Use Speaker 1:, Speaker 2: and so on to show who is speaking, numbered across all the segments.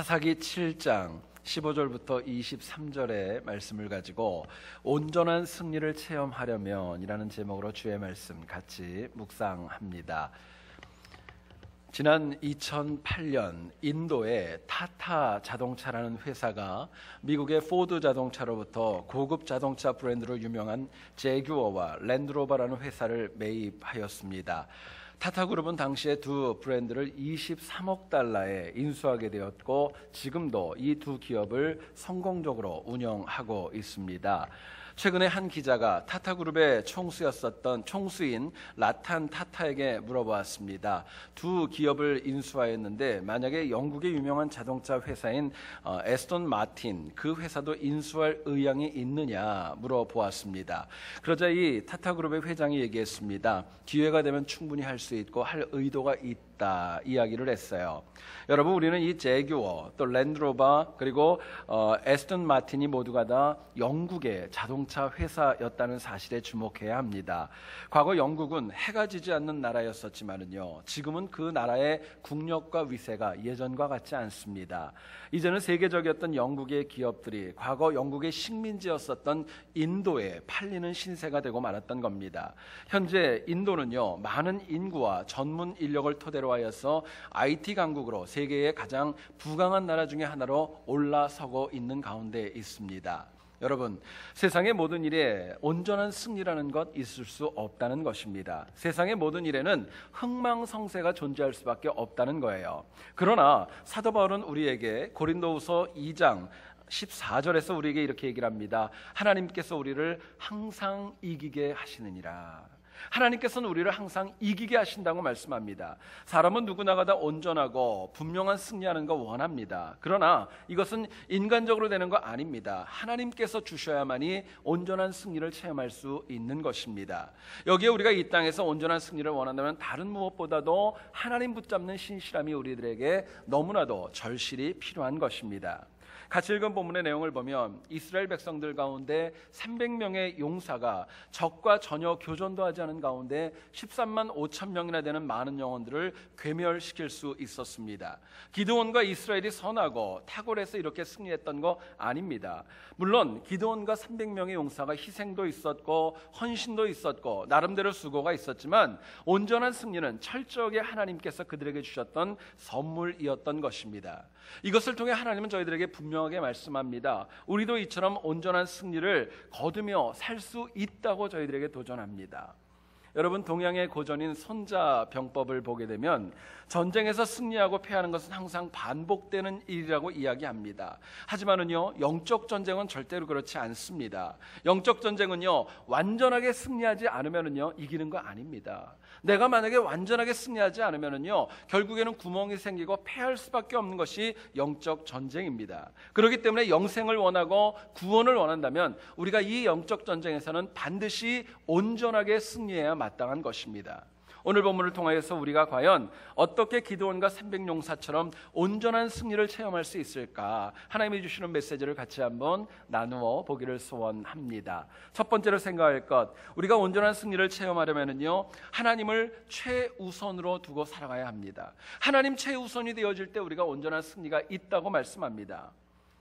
Speaker 1: 사사기 7장 15절부터 23절의 말씀을 가지고 온전한 승리를 체험하려면 이라는 제목으로 주의 말씀 같이 묵상합니다. 지난 2008년 인도의 타타 자동차라는 회사가 미국의 포드 자동차로부터 고급 자동차 브랜드로 유명한 제규어와 랜드로버라는 회사를 매입하였습니다. 타타그룹은 당시에 두 브랜드를 23억 달러에 인수하게 되었고 지금도 이 두 기업을 성공적으로 운영하고 있습니다. 최근에 한 기자가 타타그룹의 총수인 라탄 타타에게 물어보았습니다. 두 기업을 인수하였는데 만약에 영국의 유명한 자동차 회사인 에스톤 마틴 그 회사도 인수할 의향이 있느냐 물어보았습니다. 그러자 이 타타그룹의 회장이 얘기했습니다. 기회가 되면 충분히 할 수 있고 할 의도가 있다 이야기를 했어요. 여러분, 우리는 이 제규어 또 랜드로버 그리고 에스톤 마틴이 모두가 다 영국의 자동차 회사였다는 사실에 주목해야 합니다. 과거 영국은 해가 지지 않는 나라였었지만은요, 지금은 그 나라의 국력과 위세가 예전과 같지 않습니다. 이제는 세계적이었던 영국의 기업들이 과거 영국의 식민지였었던 인도에 팔리는 신세가 되고 말았던 겁니다. 현재 인도는요, 많은 인구와 전문 인력을 토대로 하여서 IT 강국으로 세계의 가장 부강한 나라 중에 하나로 올라서고 있는 가운데 있습니다. 여러분, 세상의 모든 일에 온전한 승리라는 것 있을 수 없다는 것입니다. 세상의 모든 일에는 흥망성쇠가 존재할 수밖에 없다는 거예요. 그러나 사도 바울은 우리에게 고린도후서 2장 14절에서 우리에게 이렇게 얘기를 합니다. 하나님께서 우리를 항상 이기게 하시느니라. 하나님께서는 우리를 항상 이기게 하신다고 말씀합니다. 사람은 누구나가 다 온전하고 분명한 승리하는 거 원합니다. 그러나 이것은 인간적으로 되는 거 아닙니다. 하나님께서 주셔야만이 온전한 승리를 체험할 수 있는 것입니다. 여기에 우리가 이 땅에서 온전한 승리를 원한다면 다른 무엇보다도 하나님 붙잡는 신실함이 우리들에게 너무나도 절실히 필요한 것입니다. 같이 읽은 본문의 내용을 보면 이스라엘 백성들 가운데 300명의 용사가 적과 전혀 교전도 하지 않은 가운데 13만 5천 명이나 되는 많은 영혼들을 괴멸시킬 수 있었습니다. 기드온과 이스라엘이 선하고 탁월해서 이렇게 승리했던 거 아닙니다. 물론 기드온과 300명의 용사가 희생도 있었고 헌신도 있었고 나름대로 수고가 있었지만 온전한 승리는 철저하게 하나님께서 그들에게 주셨던 선물이었던 것입니다. 이것을 통해 하나님은 저희들에게 분명하게 말씀합니다. 우리도 이처럼 온전한 승리를 거두며 살 수 있다고 저희들에게 도전합니다. 여러분, 동양의 고전인 손자병법을 보게 되면 전쟁에서 승리하고 패하는 것은 항상 반복되는 일이라고 이야기합니다. 하지만은요, 영적 전쟁은 절대로 그렇지 않습니다. 영적 전쟁은요, 완전하게 승리하지 않으면은요, 이기는 거 아닙니다. 내가 만약에 완전하게 승리하지 않으면은요, 결국에는 구멍이 생기고 패할 수밖에 없는 것이 영적 전쟁입니다. 그렇기 때문에 영생을 원하고 구원을 원한다면 우리가 이 영적 전쟁에서는 반드시 온전하게 승리해야 마땅한 것입니다. 오늘 본문을 통하여서 우리가 과연 어떻게 기드온과 300용사처럼 온전한 승리를 체험할 수 있을까? 하나님이 주시는 메시지를 같이 한번 나누어 보기를 소원합니다. 첫 번째로 생각할 것, 우리가 온전한 승리를 체험하려면요, 하나님을 최우선으로 두고 살아가야 합니다. 하나님 최우선이 되어질 때 우리가 온전한 승리가 있다고 말씀합니다.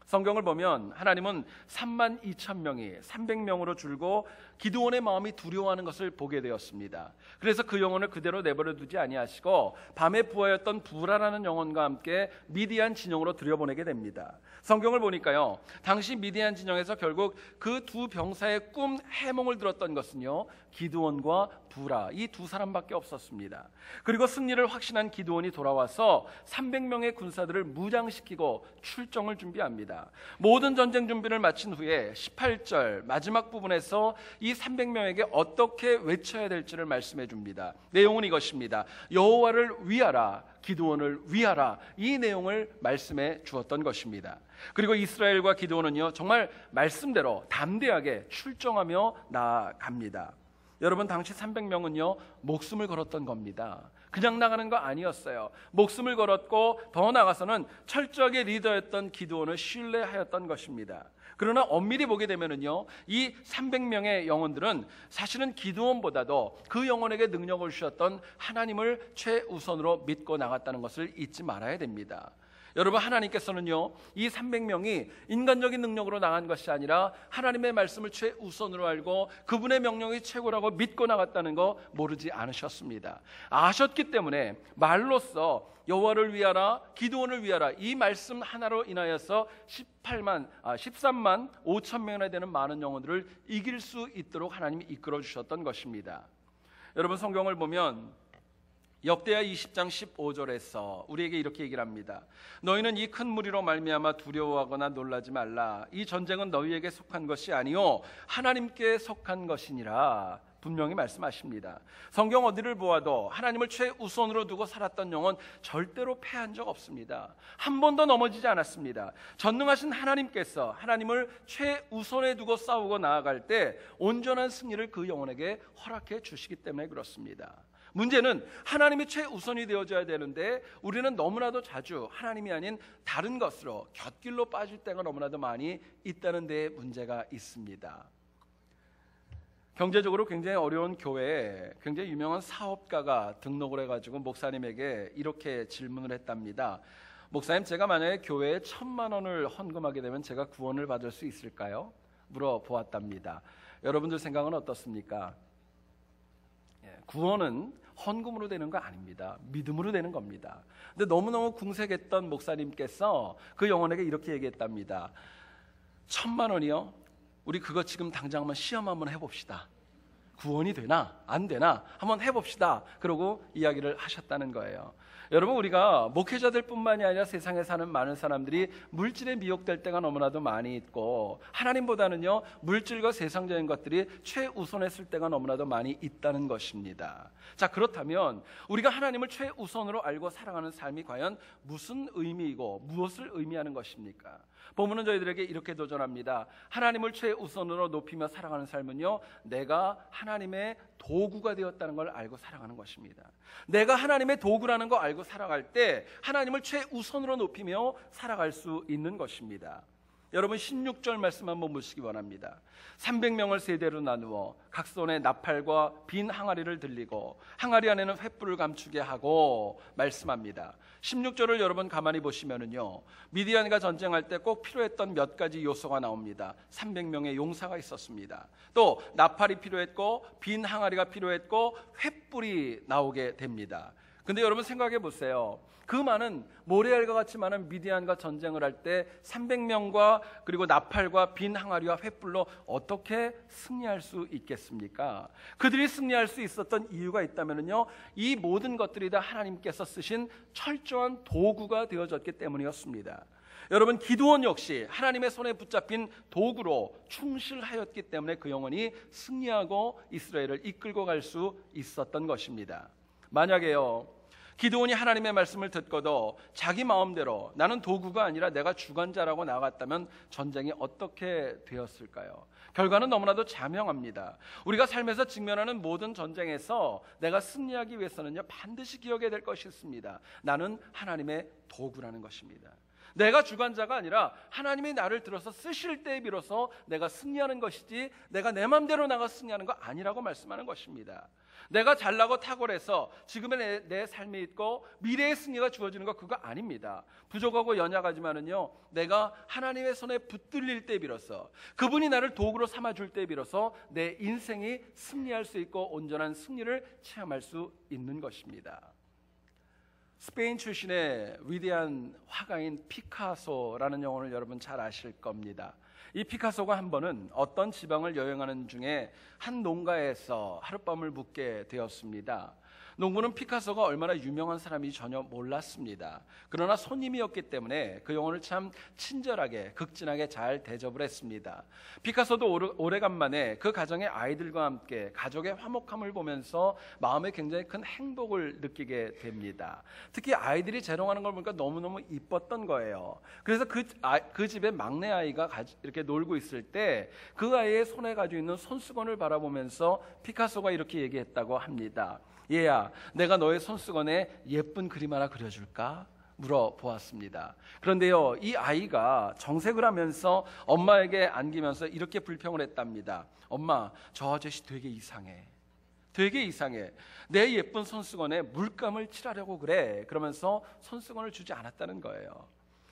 Speaker 1: 성경을 보면 하나님은 3만 2천 명이 300명으로 줄고 기드온의 마음이 두려워하는 것을 보게 되었습니다. 그래서 그 영혼을 그대로 내버려 두지 아니하시고 밤에 부하였던 부라라는 영혼과 함께 미디안 진영으로 들여보내게 됩니다. 성경을 보니까요, 당시 미디안 진영에서 결국 그 두 병사의 꿈 해몽을 들었던 것은요, 기드온과 부라 이 두 사람밖에 없었습니다. 그리고 승리를 확신한 기드온이 돌아와서 300명의 군사들을 무장시키고 출정을 준비합니다. 모든 전쟁 준비를 마친 후에 18절 마지막 부분에서 이 300명에게 어떻게 외쳐야 될지를 말씀해 줍니다. 내용은 이것입니다. 여호와를 위하라, 기드온을 위하라, 이 내용을 말씀해 주었던 것입니다. 그리고 이스라엘과 기드온은요, 정말 말씀대로 담대하게 출정하며 나아갑니다. 여러분, 당시 300명은요 목숨을 걸었던 겁니다. 그냥 나가는 거 아니었어요. 목숨을 걸었고 더 나아가서는 철저하게 리더였던 기드온을 신뢰하였던 것입니다. 그러나 엄밀히 보게 되면은요, 이 300명의 영혼들은 사실은 기드온보다도 그 영혼에게 능력을 주셨던 하나님을 최우선으로 믿고 나갔다는 것을 잊지 말아야 됩니다. 여러분, 하나님께서는요, 이 300명이 인간적인 능력으로 나간 것이 아니라 하나님의 말씀을 최우선으로 알고 그분의 명령이 최고라고 믿고 나갔다는 거 모르지 않으셨습니다. 아셨기 때문에 말로써 여호와를 위하라, 기드온을 위하라, 이 말씀 하나로 인하여서 13만 5천 명이나 되는 많은 영혼들을 이길 수 있도록 하나님이 이끌어 주셨던 것입니다. 여러분, 성경을 보면 역대하 20장 15절에서 우리에게 이렇게 얘기를 합니다. 너희는 이 큰 무리로 말미암아 두려워하거나 놀라지 말라. 이 전쟁은 너희에게 속한 것이 아니요 하나님께 속한 것이니라. 분명히 말씀하십니다. 성경 어디를 보아도 하나님을 최우선으로 두고 살았던 영혼 절대로 패한 적 없습니다. 한 번도 넘어지지 않았습니다. 전능하신 하나님께서 하나님을 최우선에 두고 싸우고 나아갈 때 온전한 승리를 그 영혼에게 허락해 주시기 때문에 그렇습니다. 문제는 하나님이 최우선이 되어져야 되는데 우리는 너무나도 자주 하나님이 아닌 다른 것으로 곁길로 빠질 때가 너무나도 많이 있다는 데에 문제가 있습니다. 경제적으로 굉장히 어려운 교회에 굉장히 유명한 사업가가 등록을 해가지고 목사님에게 이렇게 질문을 했답니다. 목사님, 제가 만약에 교회에 1,000만 원을 헌금하게 되면 제가 구원을 받을 수 있을까요? 물어보았답니다. 여러분들 생각은 어떻습니까? 구원은 헌금으로 되는 거 아닙니다. 믿음으로 되는 겁니다. 근데 너무너무 궁색했던 목사님께서 그 영혼에게 이렇게 얘기했답니다. 1,000만 원이요? 우리 그거 지금 당장 한번 시험 한번 해봅시다. 구원이 되나 안 되나 한번 해봅시다. 그러고 이야기를 하셨다는 거예요. 여러분, 우리가 목회자들 뿐만이 아니라 세상에 사는 많은 사람들이 물질에 미혹될 때가 너무나도 많이 있고 하나님보다는요 물질과 세상적인 것들이 최우선했을 때가 너무나도 많이 있다는 것입니다. 자, 그렇다면 우리가 하나님을 최우선으로 알고 살아가는 삶이 과연 무슨 의미이고 무엇을 의미하는 것입니까? 본문은 저희들에게 이렇게 도전합니다. 하나님을 최우선으로 높이며 살아가는 삶은요 내가 하나님의 도구가 되었다는 걸 알고 살아가는 것입니다. 내가 하나님의 도구라는 거 알고 살아갈 때 하나님을 최우선으로 높이며 살아갈 수 있는 것입니다. 여러분, 16절 말씀 한번 보시기 원합니다. 300명을 세대로 나누어 각 손에 나팔과 빈 항아리를 들리고 항아리 안에는 횃불을 감추게 하고 말씀합니다. 16절을 여러분 가만히 보시면은요 미디안과 전쟁할 때 꼭 필요했던 몇 가지 요소가 나옵니다. 300명의 용사가 있었습니다. 또 나팔이 필요했고 빈 항아리가 필요했고 횃불이 나오게 됩니다. 근데 여러분 생각해 보세요. 그 많은 모래알과 같이 많은 미디안과 전쟁을 할 때 300명과 그리고 나팔과 빈 항아리와 횃불로 어떻게 승리할 수 있겠습니까? 그들이 승리할 수 있었던 이유가 있다면요 이 모든 것들이 다 하나님께서 쓰신 철저한 도구가 되어졌기 때문이었습니다. 여러분, 기드온 역시 하나님의 손에 붙잡힌 도구로 충실하였기 때문에 그 영혼이 승리하고 이스라엘을 이끌고 갈 수 있었던 것입니다. 만약에요 기드온이 하나님의 말씀을 듣고도 자기 마음대로 나는 도구가 아니라 내가 주관자라고 나갔다면 전쟁이 어떻게 되었을까요? 결과는 너무나도 자명합니다. 우리가 삶에서 직면하는 모든 전쟁에서 내가 승리하기 위해서는요 반드시 기억해야 될 것이 있습니다. 나는 하나님의 도구라는 것입니다. 내가 주관자가 아니라 하나님이 나를 들어서 쓰실 때에 비로소 내가 승리하는 것이지 내가 내 마음대로 나가 승리하는 거 아니라고 말씀하는 것입니다. 내가 잘나고 탁월해서 지금의 내 삶이 있고 미래의 승리가 주어지는 거 그거 아닙니다. 부족하고 연약하지만은요 내가 하나님의 손에 붙들릴 때 비로소 그분이 나를 도구로 삼아줄 때 비로소 내 인생이 승리할 수 있고 온전한 승리를 체험할 수 있는 것입니다. 스페인 출신의 위대한 화가인 피카소라는 영혼을 여러분 잘 아실 겁니다. 이 피카소가 한 번은 어떤 지방을 여행하는 중에 한 농가에서 하룻밤을 묵게 되었습니다. 농부는 피카소가 얼마나 유명한 사람인지 전혀 몰랐습니다. 그러나 손님이었기 때문에 그 영혼을 참 친절하게 극진하게 잘 대접을 했습니다. 피카소도 오래간만에 그 가정의 아이들과 함께 가족의 화목함을 보면서 마음에 굉장히 큰 행복을 느끼게 됩니다. 특히 아이들이 재롱하는 걸 보니까 너무너무 이뻤던 거예요. 그래서 그 집에 막내 아이가 이렇게 놀고 있을 때 그 아이의 손에 가지고 있는 손수건을 바라보면서 피카소가 이렇게 얘기했다고 합니다. 얘야, 내가 너의 손수건에 예쁜 그림 하나 그려줄까? 물어보았습니다. 그런데요, 이 아이가 정색을 하면서 엄마에게 안기면서 이렇게 불평을 했답니다. 엄마, 저 아저씨 되게 이상해. 되게 이상해. 내 예쁜 손수건에 물감을 칠하려고 그래. 그러면서 손수건을 주지 않았다는 거예요.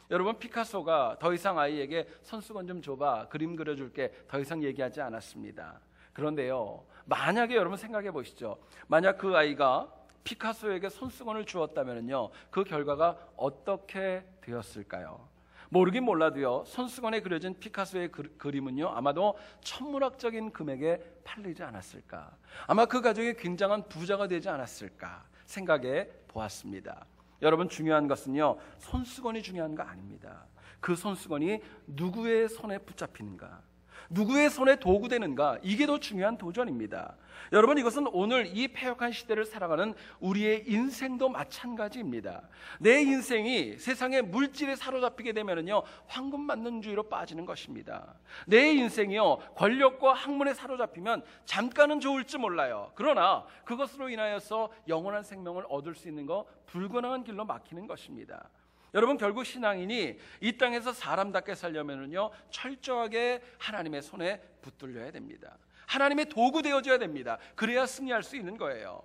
Speaker 1: 여러분, 피카소가 더 이상 아이에게 손수건 좀 줘봐, 그림 그려줄게, 더 이상 얘기하지 않았습니다. 그런데요, 만약에 여러분 생각해 보시죠. 만약 그 아이가 피카소에게 손수건을 주었다면요, 그 결과가 어떻게 되었을까요? 모르긴 몰라도요, 손수건에 그려진 피카소의 그림은요, 아마도 천문학적인 금액에 팔리지 않았을까, 아마 그 가족이 굉장한 부자가 되지 않았을까 생각해 보았습니다. 여러분, 중요한 것은요, 손수건이 중요한 거 아닙니다. 그 손수건이 누구의 손에 붙잡히는가, 누구의 손에 도구되는가, 이게 더 중요한 도전입니다. 여러분, 이것은 오늘 이 패역한 시대를 살아가는 우리의 인생도 마찬가지입니다. 내 인생이 세상의 물질에 사로잡히게 되면요, 황금만능주의로 빠지는 것입니다. 내 인생이요, 권력과 학문에 사로잡히면 잠깐은 좋을지 몰라요. 그러나 그것으로 인하여서 영원한 생명을 얻을 수 있는 거 불가능한 길로 막히는 것입니다. 여러분, 결국 신앙인이 이 땅에서 사람답게 살려면요, 철저하게 하나님의 손에 붙들려야 됩니다. 하나님의 도구 되어줘야 됩니다. 그래야 승리할 수 있는 거예요.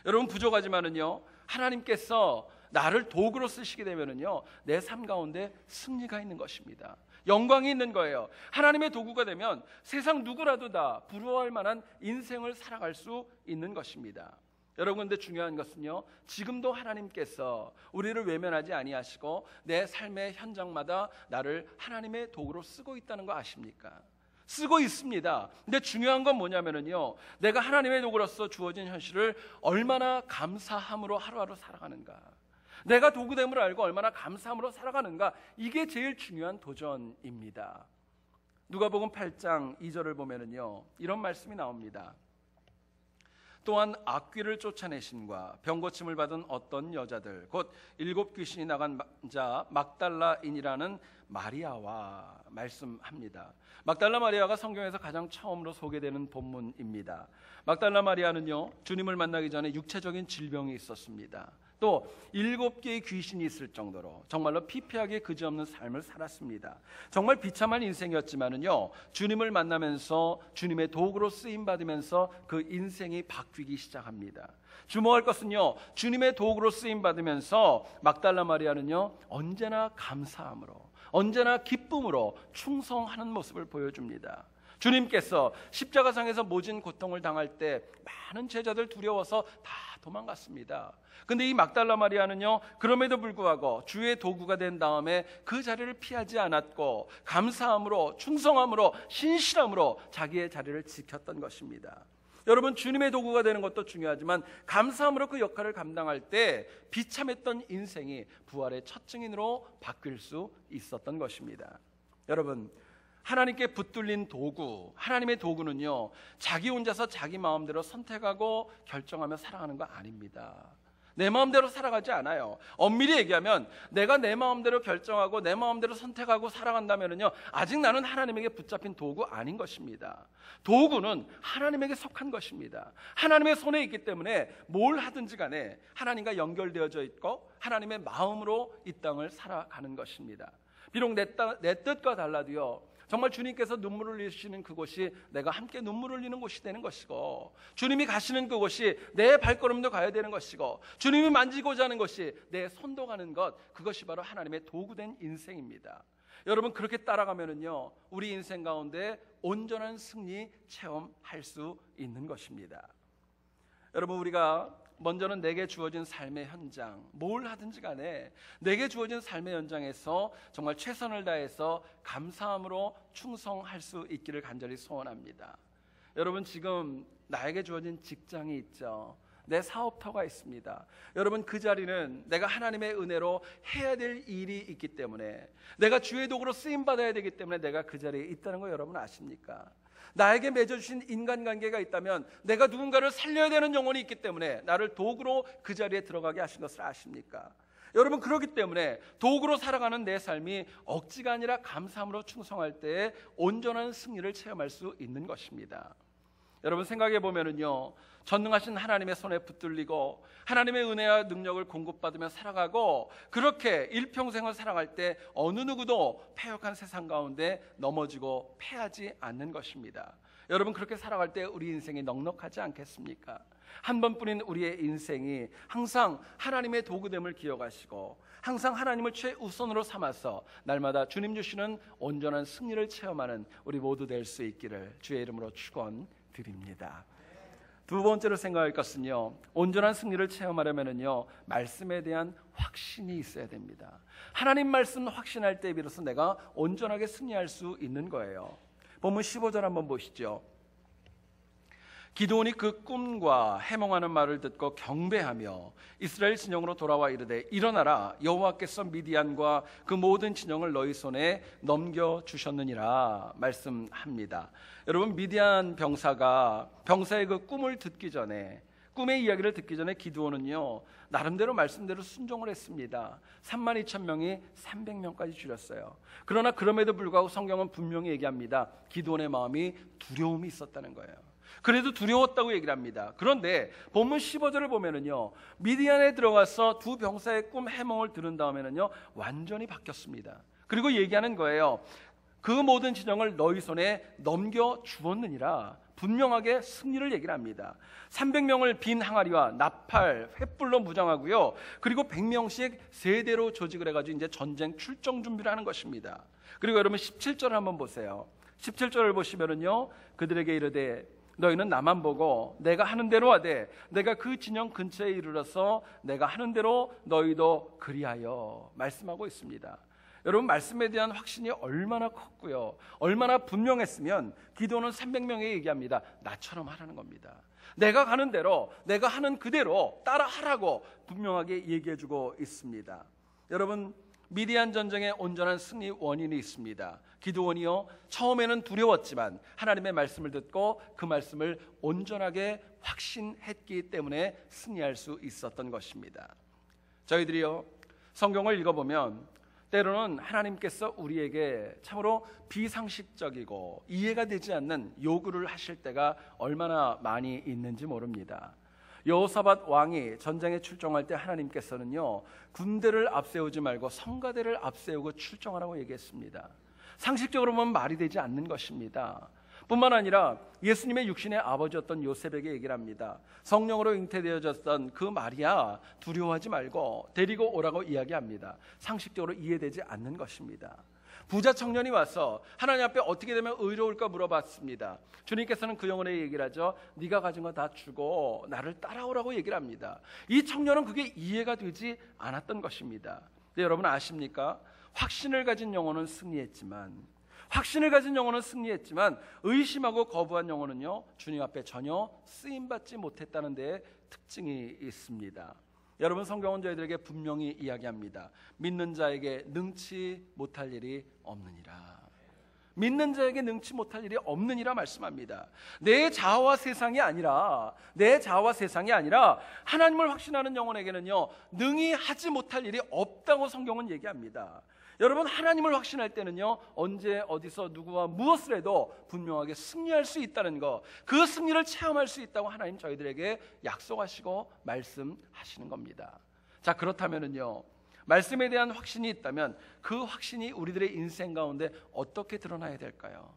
Speaker 1: 여러분, 부족하지만은요, 하나님께서 나를 도구로 쓰시게 되면은요, 내 삶 가운데 승리가 있는 것입니다. 영광이 있는 거예요. 하나님의 도구가 되면 세상 누구라도 다 부러워할 만한 인생을 살아갈 수 있는 것입니다. 여러분, 근데 중요한 것은요, 지금도 하나님께서 우리를 외면하지 아니하시고 내 삶의 현장마다 나를 하나님의 도구로 쓰고 있다는 거 아십니까? 쓰고 있습니다. 근데 중요한 건 뭐냐면요, 내가 하나님의 도구로서 주어진 현실을 얼마나 감사함으로 하루하루 살아가는가, 내가 도구됨을 알고 얼마나 감사함으로 살아가는가, 이게 제일 중요한 도전입니다. 누가복음 8장 2절을 보면요, 이런 말씀이 나옵니다. 또한 악귀를 쫓아내신과 병고침을 받은 어떤 여자들, 곧 7 귀신이 나간 자 막달라인이라는 마리아와 말씀합니다. 막달라 마리아가 성경에서 가장 처음으로 소개되는 본문입니다. 막달라 마리아는요, 주님을 만나기 전에 육체적인 질병이 있었습니다. 또 7개의 귀신이 있을 정도로 정말로 피폐하게 그지없는 삶을 살았습니다. 정말 비참한 인생이었지만은요, 주님을 만나면서 주님의 도구로 쓰임 받으면서 그 인생이 바뀌기 시작합니다. 주목할 것은요, 주님의 도구로 쓰임 받으면서 막달라 마리아는요, 언제나 감사함으로, 언제나 기쁨으로 충성하는 모습을 보여줍니다. 주님께서 십자가상에서 모진 고통을 당할 때 많은 제자들 두려워서 다 도망갔습니다. 근데 이 막달라 마리아는요, 그럼에도 불구하고 주의 도구가 된 다음에 그 자리를 피하지 않았고 감사함으로, 충성함으로, 신실함으로 자기의 자리를 지켰던 것입니다. 여러분, 주님의 도구가 되는 것도 중요하지만 감사함으로 그 역할을 감당할 때 비참했던 인생이 부활의 첫 증인으로 바뀔 수 있었던 것입니다. 여러분, 하나님께 붙들린 도구, 하나님의 도구는요, 자기 혼자서 자기 마음대로 선택하고 결정하며 살아가는 거 아닙니다. 내 마음대로 살아가지 않아요. 엄밀히 얘기하면 내가 내 마음대로 결정하고 내 마음대로 선택하고 살아간다면요, 아직 나는 하나님에게 붙잡힌 도구 아닌 것입니다. 도구는 하나님에게 속한 것입니다. 하나님의 손에 있기 때문에 뭘 하든지 간에 하나님과 연결되어져 있고 하나님의 마음으로 이 땅을 살아가는 것입니다. 비록 내 뜻과 달라도요, 정말 주님께서 눈물을 흘리시는 그곳이 내가 함께 눈물을 흘리는 곳이 되는 것이고, 주님이 가시는 그곳이 내 발걸음도 가야 되는 것이고, 주님이 만지고자 하는 것이 내 손도 가는 것, 그것이 바로 하나님의 도구된 인생입니다. 여러분, 그렇게 따라가면은요, 우리 인생 가운데 온전한 승리 체험할 수 있는 것입니다. 여러분, 우리가 먼저는 내게 주어진 삶의 현장, 뭘 하든지 간에 내게 주어진 삶의 현장에서 정말 최선을 다해서 감사함으로 충성할 수 있기를 간절히 소원합니다. 여러분, 지금 나에게 주어진 직장이 있죠. 내 사업터가 있습니다. 여러분, 그 자리는 내가 하나님의 은혜로 해야 될 일이 있기 때문에, 내가 주의 도구로 쓰임받아야 되기 때문에 내가 그 자리에 있다는 거 여러분 아십니까? 나에게 맺어주신 인간관계가 있다면 내가 누군가를 살려야 되는 영혼이 있기 때문에 나를 도구로 그 자리에 들어가게 하신 것을 아십니까? 여러분, 그렇기 때문에 도구로 살아가는 내 삶이 억지가 아니라 감사함으로 충성할 때 온전한 승리를 체험할 수 있는 것입니다. 여러분, 생각해 보면은요, 전능하신 하나님의 손에 붙들리고 하나님의 은혜와 능력을 공급받으며 살아가고, 그렇게 일평생을 살아갈 때 어느 누구도 패역한 세상 가운데 넘어지고 패하지 않는 것입니다. 여러분, 그렇게 살아갈 때 우리 인생이 넉넉하지 않겠습니까? 한 번뿐인 우리의 인생이 항상 하나님의 도구됨을 기억하시고 항상 하나님을 최우선으로 삼아서 날마다 주님 주시는 온전한 승리를 체험하는 우리 모두 될 수 있기를 주의 이름으로 축원드립니다. 두 번째로 생각할 것은요, 온전한 승리를 체험하려면요, 말씀에 대한 확신이 있어야 됩니다. 하나님 말씀 확신할 때 비로소 내가 온전하게 승리할 수 있는 거예요. 본문 15절 한번 보시죠. 기드온이 그 꿈과 해몽하는 말을 듣고 경배하며 이스라엘 진영으로 돌아와 이르되 일어나라, 여호와께서 미디안과 그 모든 진영을 너희 손에 넘겨주셨느니라 말씀합니다. 여러분, 미디안 병사의 그 꿈을 듣기 전에, 꿈의 이야기를 듣기 전에 기드온은요 나름대로 말씀대로 순종을 했습니다. 32,000명이 300명까지 줄였어요. 그러나 그럼에도 불구하고 성경은 분명히 얘기합니다. 기드온의 마음이 두려움이 있었다는 거예요. 그래도 두려웠다고 얘기를 합니다. 그런데 본문 15절을 보면은요, 미디안에 들어가서 두 병사의 꿈 해몽을 들은 다음에는요 완전히 바뀌었습니다. 그리고 얘기하는 거예요. 그 모든 진영을 너희 손에 넘겨 주었느니라. 분명하게 승리를 얘기를 합니다. 300명을 빈 항아리와 나팔, 횃불로 무장하고요, 그리고 100명씩 세대로 조직을 해가지고 이제 전쟁 출정 준비를 하는 것입니다. 그리고 여러분 17절을 한번 보세요. 17절을 보시면은요, 그들에게 이르되 너희는 나만 보고 내가 하는 대로 하되 내가 그 진영 근처에 이르러서 내가 하는 대로 너희도 그리하여 말씀하고 있습니다. 여러분, 말씀에 대한 확신이 얼마나 컸고요, 얼마나 분명했으면 기도는 300명에게 얘기합니다. 나처럼 하라는 겁니다. 내가 가는 대로, 내가 하는 그대로 따라 하라고 분명하게 얘기해주고 있습니다. 여러분, 미디안 전쟁의 온전한 승리 원인이 있습니다. 기드온이요, 처음에는 두려웠지만 하나님의 말씀을 듣고 그 말씀을 온전하게 확신했기 때문에 승리할 수 있었던 것입니다. 저희들이요, 성경을 읽어보면 때로는 하나님께서 우리에게 참으로 비상식적이고 이해가 되지 않는 요구를 하실 때가 얼마나 많이 있는지 모릅니다. 여호사밧 왕이 전쟁에 출정할 때 하나님께서는요 군대를 앞세우지 말고 성가대를 앞세우고 출정하라고 얘기했습니다. 상식적으로 보면 말이 되지 않는 것입니다. 뿐만 아니라 예수님의 육신의 아버지였던 요셉에게 얘기를 합니다. 성령으로 잉태되어졌던 그 마리아 두려워하지 말고 데리고 오라고 이야기합니다. 상식적으로 이해되지 않는 것입니다. 부자 청년이 와서 하나님 앞에 어떻게 되면 의로울까 물어봤습니다. 주님께서는 그 영혼에 얘기를 하죠. 네가 가진 거 다 주고 나를 따라오라고 얘기를 합니다. 이 청년은 그게 이해가 되지 않았던 것입니다. 근데 여러분 아십니까? 확신을 가진 영혼은 승리했지만 의심하고 거부한 영혼은요 주님 앞에 전혀 쓰임받지 못했다는 데에 특징이 있습니다. 여러분, 성경은 저희들에게 분명히 이야기합니다. 믿는 자에게 능치 못할 일이 없느니라. 믿는 자에게 능치 못할 일이 없느니라 말씀합니다. 내 자아와 세상이 아니라 하나님을 확신하는 영혼에게는요 능히 하지 못할 일이 없다고 성경은 얘기합니다. 여러분, 하나님을 확신할 때는요 언제 어디서 누구와 무엇을 해도 분명하게 승리할 수 있다는 거, 그 승리를 체험할 수 있다고 하나님 저희들에게 약속하시고 말씀하시는 겁니다. 자, 그렇다면은요 말씀에 대한 확신이 있다면 그 확신이 우리들의 인생 가운데 어떻게 드러나야 될까요?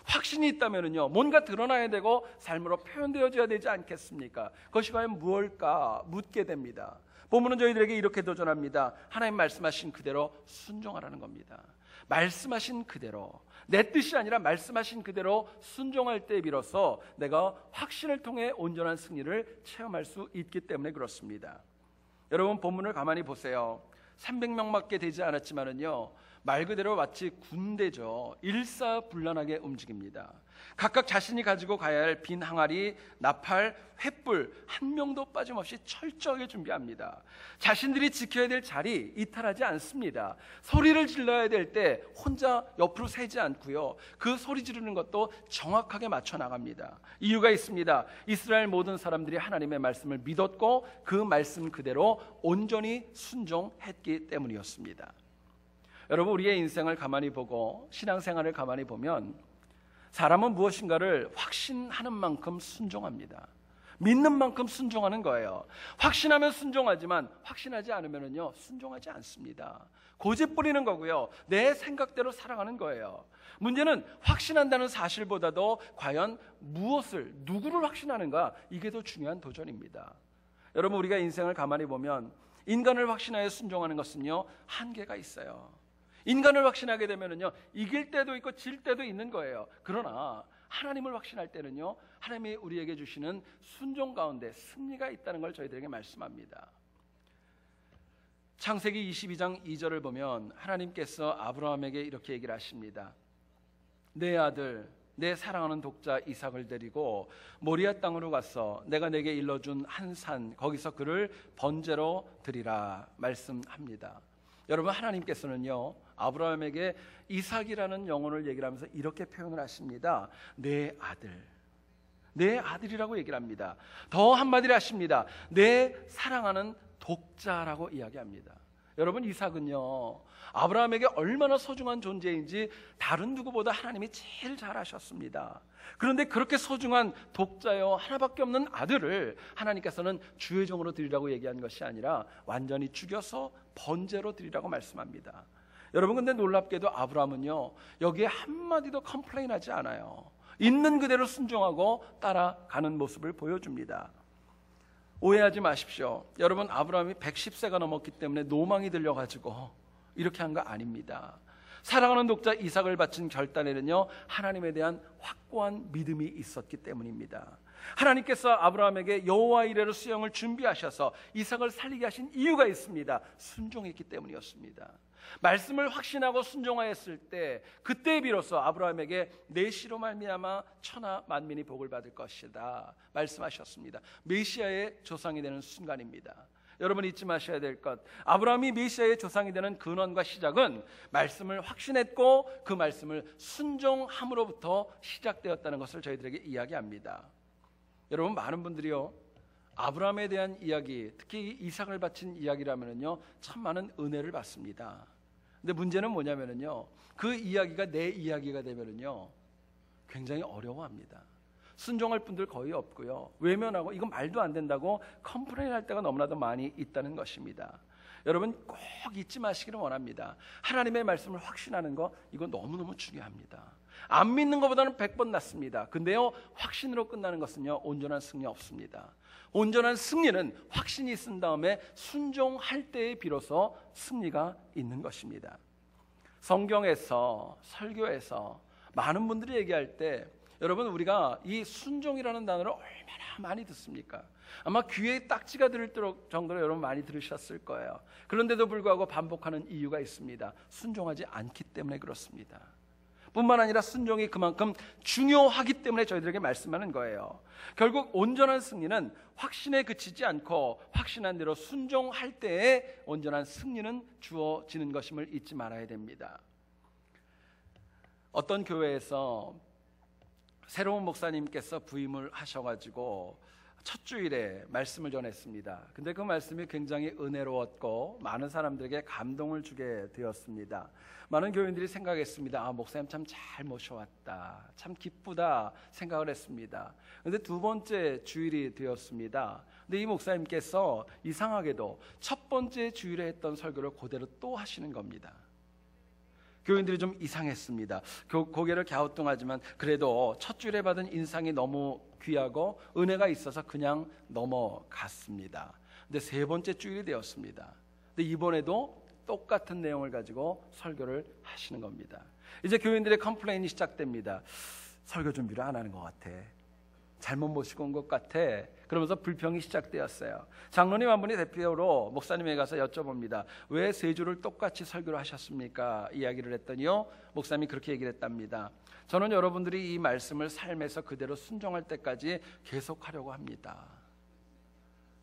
Speaker 1: 확신이 있다면은요 뭔가 드러나야 되고 삶으로 표현되어져야 되지 않겠습니까? 그것이 과연 무엇일까 묻게 됩니다. 본문은 저희들에게 이렇게 도전합니다. 하나님 말씀하신 그대로 순종하라는 겁니다. 말씀하신 그대로, 내 뜻이 아니라 말씀하신 그대로 순종할 때 비로소 내가 확신을 통해 온전한 승리를 체험할 수 있기 때문에 그렇습니다. 여러분, 본문을 가만히 보세요. 300명밖에 되지 않았지만은요 말 그대로 마치 군대죠. 일사불란하게 움직입니다. 각각 자신이 가지고 가야 할 빈 항아리, 나팔, 횃불 한 명도 빠짐없이 철저하게 준비합니다. 자신들이 지켜야 될 자리 이탈하지 않습니다. 소리를 질러야 될 때 혼자 옆으로 새지 않고요 그 소리 지르는 것도 정확하게 맞춰 나갑니다. 이유가 있습니다. 이스라엘 모든 사람들이 하나님의 말씀을 믿었고 그 말씀 그대로 온전히 순종했기 때문이었습니다. 여러분, 우리의 인생을 가만히 보고 신앙생활을 가만히 보면 사람은 무엇인가를 확신하는 만큼 순종합니다. 믿는 만큼 순종하는 거예요. 확신하면 순종하지만 확신하지 않으면요 순종하지 않습니다. 고집 부리는 거고요. 내 생각대로 살아가는 거예요. 문제는 확신한다는 사실보다도 과연 무엇을, 누구를 확신하는가, 이게 더 중요한 도전입니다. 여러분, 우리가 인생을 가만히 보면 인간을 확신하여 순종하는 것은요 한계가 있어요. 인간을 확신하게 되면은요 이길 때도 있고 질 때도 있는 거예요. 그러나 하나님을 확신할 때는요 하나님이 우리에게 주시는 순종 가운데 승리가 있다는 걸 저희들에게 말씀합니다. 창세기 22장 2절을 보면 하나님께서 아브라함에게 이렇게 얘기를 하십니다. 내 아들, 내 사랑하는 독자 이삭을 데리고 모리아 땅으로 가서 내가 내게 일러준 한 산, 거기서 그를 번제로 드리라 말씀합니다. 여러분, 하나님께서는요 아브라함에게 이삭이라는 영혼을 얘기를 하면서 이렇게 표현을 하십니다. 내 아들, 내 아들이라고 얘기를 합니다. 더 한마디를 하십니다. 내 사랑하는 독자라고 이야기합니다. 여러분, 이삭은요 아브라함에게 얼마나 소중한 존재인지 다른 누구보다 하나님이 제일 잘 아셨습니다. 그런데 그렇게 소중한 독자요 하나밖에 없는 아들을 하나님께서는 주의 종으로 드리라고 얘기한 것이 아니라 완전히 죽여서 번제로 드리라고 말씀합니다. 여러분, 근데 놀랍게도 아브라함은요 여기에 한마디도 컴플레인하지 않아요. 있는 그대로 순종하고 따라가는 모습을 보여줍니다. 오해하지 마십시오. 여러분, 아브라함이 110세가 넘었기 때문에 노망이 들려가지고 이렇게 한 거 아닙니다. 사랑하는 독자 이삭을 바친 결단에는요 하나님에 대한 확고한 믿음이 있었기 때문입니다. 하나님께서 아브라함에게 여호와 이레로 수영을 준비하셔서 이삭을 살리게 하신 이유가 있습니다. 순종했기 때문이었습니다. 말씀을 확신하고 순종하였을 때 그때 비로소 아브라함에게 내 씨로 말미암아 천하 만민이 복을 받을 것이다 말씀하셨습니다. 메시아의 조상이 되는 순간입니다. 여러분, 잊지 마셔야 될 것, 아브라함이 메시아의 조상이 되는 근원과 시작은 말씀을 확신했고 그 말씀을 순종함으로부터 시작되었다는 것을 저희들에게 이야기합니다. 여러분, 많은 분들이요 아브라함에 대한 이야기, 특히 이삭을 바친 이야기라면요 참 많은 은혜를 받습니다. 근데 문제는 뭐냐면요 그 이야기가 내 이야기가 되면요 굉장히 어려워합니다. 순종할 분들 거의 없고요 외면하고 이건 말도 안 된다고 컴플레인할 때가 너무나도 많이 있다는 것입니다. 여러분, 꼭 잊지 마시기를 원합니다. 하나님의 말씀을 확신하는 거, 이거 너무너무 중요합니다. 안 믿는 것보다는 100번 낫습니다. 근데요 확신으로 끝나는 것은요 온전한 승리 없습니다. 온전한 승리는 확신이 있은 다음에 순종할 때에 비로소 승리가 있는 것입니다. 성경에서, 설교에서 많은 분들이 얘기할 때 여러분, 우리가 이 순종이라는 단어를 얼마나 많이 듣습니까? 아마 귀에 딱지가 들을 정도로 여러분 많이 들으셨을 거예요. 그런데도 불구하고 반복하는 이유가 있습니다. 순종하지 않기 때문에 그렇습니다. 뿐만 아니라 순종이 그만큼 중요하기 때문에 저희들에게 말씀하는 거예요. 결국 온전한 승리는 확신에 그치지 않고 확신한 대로 순종할 때에 온전한 승리는 주어지는 것임을 잊지 말아야 됩니다. 어떤 교회에서 새로운 목사님께서 부임을 하셔가지고 첫 주일에 말씀을 전했습니다. 근데 그 말씀이 굉장히 은혜로웠고 많은 사람들에게 감동을 주게 되었습니다. 많은 교인들이 생각했습니다. 아, 목사님 참 잘 모셔왔다, 참 기쁘다 생각을 했습니다. 근데 두 번째 주일이 되었습니다. 근데 이 목사님께서 이상하게도 첫 번째 주일에 했던 설교를 그대로 또 하시는 겁니다. 교인들이 좀 이상했습니다. 고개를 갸우뚱하지만 그래도 첫 주일에 받은 인상이 너무 귀하고 은혜가 있어서 그냥 넘어갔습니다. 근데 세 번째 주일이 되었습니다. 근데 이번에도 똑같은 내용을 가지고 설교를 하시는 겁니다. 이제 교인들의 컴플레인이 시작됩니다. 설교 준비를 안 하는 것 같아, 잘못 모시고 온 것 같아, 그러면서 불평이 시작되었어요. 장로님 한 분이 대표로 목사님에게 가서 여쭤봅니다. 왜 세 주를 똑같이 설교를 하셨습니까? 이야기를 했더니요 목사님이 그렇게 얘기를 했답니다. 저는 여러분들이 이 말씀을 삶에서 그대로 순종할 때까지 계속하려고 합니다.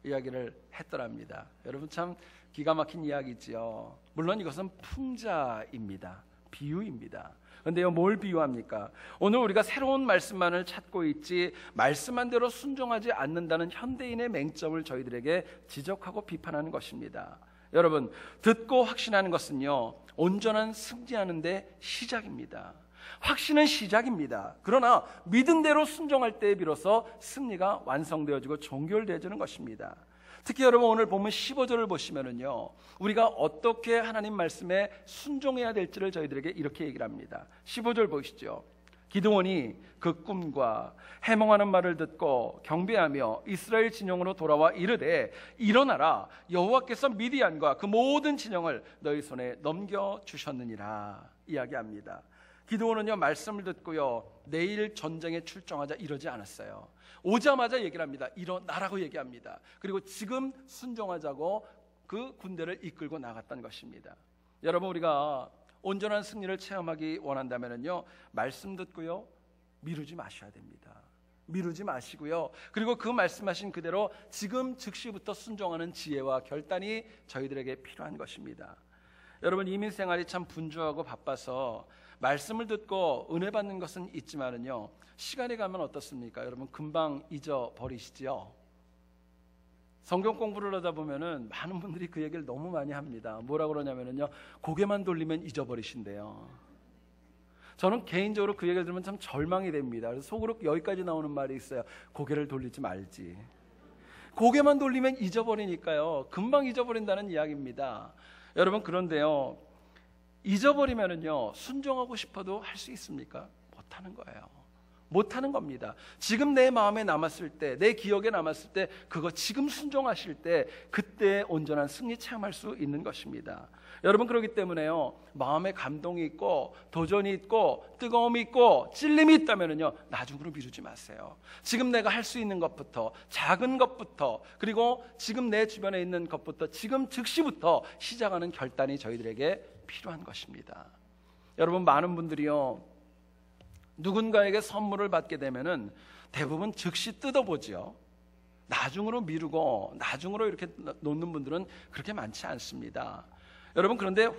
Speaker 1: 이야기를 했더랍니다. 여러분, 참 기가 막힌 이야기지요. 물론 이것은 풍자입니다. 비유입니다. 그런데요, 뭘 비유합니까? 오늘 우리가 새로운 말씀만을 찾고 있지 말씀한 대로 순종하지 않는다는 현대인의 맹점을 저희들에게 지적하고 비판하는 것입니다. 여러분, 듣고 확신하는 것은요 온전한 승리하는 데 시작입니다. 확신은 시작입니다. 그러나 믿음대로 순종할 때에 비로소 승리가 완성되어지고 종결되어지는 것입니다. 특히 여러분 오늘 보면 15절을 보시면은요, 우리가 어떻게 하나님 말씀에 순종해야 될지를 저희들에게 이렇게 얘기를 합니다. 15절 보시죠. 기드온이 그 꿈과 해몽하는 말을 듣고 경배하며 이스라엘 진영으로 돌아와 이르되 일어나라, 여호와께서 미디안과 그 모든 진영을 너희 손에 넘겨주셨느니라 이야기합니다. 기드온은요, 말씀을 듣고요, 내일 전쟁에 출정하자 이러지 않았어요. 오자마자 얘기를 합니다. 일어나라고 얘기합니다. 그리고 지금 순종하자고 그 군대를 이끌고 나갔던 것입니다. 여러분, 우리가 온전한 승리를 체험하기 원한다면요, 말씀 듣고요, 미루지 마셔야 됩니다. 미루지 마시고요, 그리고 그 말씀하신 그대로 지금 즉시부터 순종하는 지혜와 결단이 저희들에게 필요한 것입니다. 여러분, 이민 생활이 참 분주하고 바빠서 말씀을 듣고 은혜 받는 것은 있지만은요, 시간이 가면 어떻습니까? 여러분, 금방 잊어버리시지요. 성경 공부를 하다 보면은 많은 분들이 그 얘기를 너무 많이 합니다. 뭐라 그러냐면은요, 고개만 돌리면 잊어버리신대요. 저는 개인적으로 그 얘기를 들으면 참 절망이 됩니다. 그래서 속으로 여기까지 나오는 말이 있어요. 고개를 돌리지 말지. 고개만 돌리면 잊어버리니까요, 금방 잊어버린다는 이야기입니다. 여러분, 그런데요, 잊어버리면은요, 순종하고 싶어도 할 수 있습니까? 못하는 거예요. 못하는 겁니다. 지금 내 마음에 남았을 때, 내 기억에 남았을 때, 그거 지금 순종하실 때, 그때 온전한 승리 체험할 수 있는 것입니다. 여러분, 그렇기 때문에요, 마음에 감동이 있고 도전이 있고 뜨거움이 있고 찔림이 있다면은요, 나중으로 미루지 마세요. 지금 내가 할 수 있는 것부터, 작은 것부터, 그리고 지금 내 주변에 있는 것부터, 지금 즉시부터 시작하는 결단이 저희들에게 필요한 것입니다. 여러분, 많은 분들이요, 누군가에게 선물을 받게 되면은 대부분 즉시 뜯어보지요. 나중으로 미루고 나중으로 이렇게 놓는 분들은 그렇게 많지 않습니다. 여러분, 그런데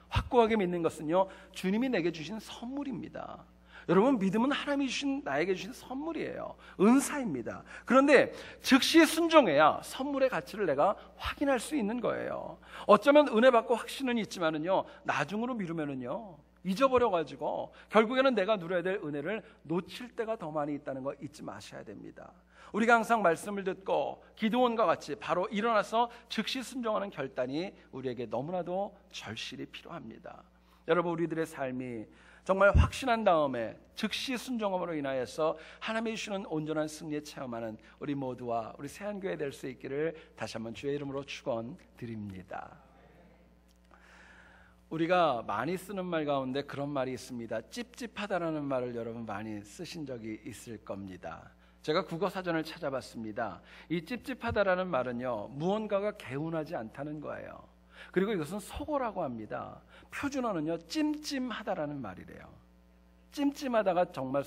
Speaker 1: 확고하게 믿는 것은요, 주님이 내게 주신 선물입니다. 여러분, 믿음은 하나님이 나에게 주신 선물이에요. 은사입니다. 그런데 즉시 순종해야 선물의 가치를 내가 확인할 수 있는 거예요. 어쩌면 은혜 받고 확신은 있지만은요, 나중으로 미루면은요, 잊어버려가지고 결국에는 내가 누려야 될 은혜를 놓칠 때가 더 많이 있다는 거 잊지 마셔야 됩니다. 우리가 항상 말씀을 듣고 기드온과 같이 바로 일어나서 즉시 순종하는 결단이 우리에게 너무나도 절실히 필요합니다. 여러분, 우리들의 삶이 정말 확신한 다음에 즉시 순종함으로 인하여서 하나님이 주시는 온전한 승리에 체험하는 우리 모두와 우리 새한교회 될 수 있기를 다시 한번 주의 이름으로 축원드립니다. 우리가 많이 쓰는 말 가운데 그런 말이 있습니다. 찝찝하다라는 말을 여러분 많이 쓰신 적이 있을 겁니다. 제가 국어사전을 찾아봤습니다. 이 찝찝하다라는 말은요, 무언가가 개운하지 않다는 거예요. 그리고 이것은 속어라고 합니다. 표준어는요, 찜찜하다라는 말이래요. 찜찜하다가 정말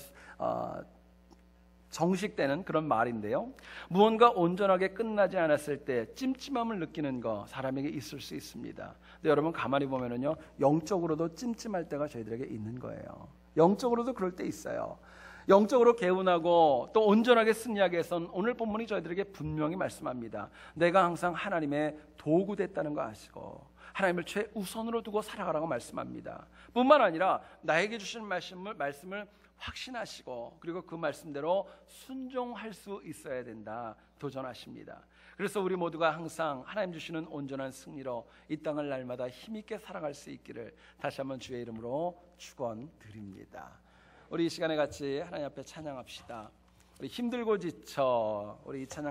Speaker 1: 정식되는 그런 말인데요, 무언가 온전하게 끝나지 않았을 때 찜찜함을 느끼는 거 사람에게 있을 수 있습니다. 근데 여러분, 가만히 보면은요, 영적으로도 찜찜할 때가 저희들에게 있는 거예요. 영적으로도 그럴 때 있어요. 영적으로 개운하고 또 온전하게 승리하기 위해서는 오늘 본문이 저희들에게 분명히 말씀합니다. 내가 항상 하나님의 도구 됐다는 거 아시고 하나님을 최우선으로 두고 살아가라고 말씀합니다. 뿐만 아니라 나에게 주신 말씀을 확신하시고 그리고 그 말씀대로 순종할 수 있어야 된다 도전하십니다. 그래서 우리 모두가 항상 하나님 주시는 온전한 승리로 이 땅을 날마다 힘있게 살아갈 수 있기를 다시 한번 주의 이름으로 축원드립니다. 우리 이 시간에 같이 하나님 앞에 찬양합시다. 우리 힘들고 지쳐 우리 이 찬양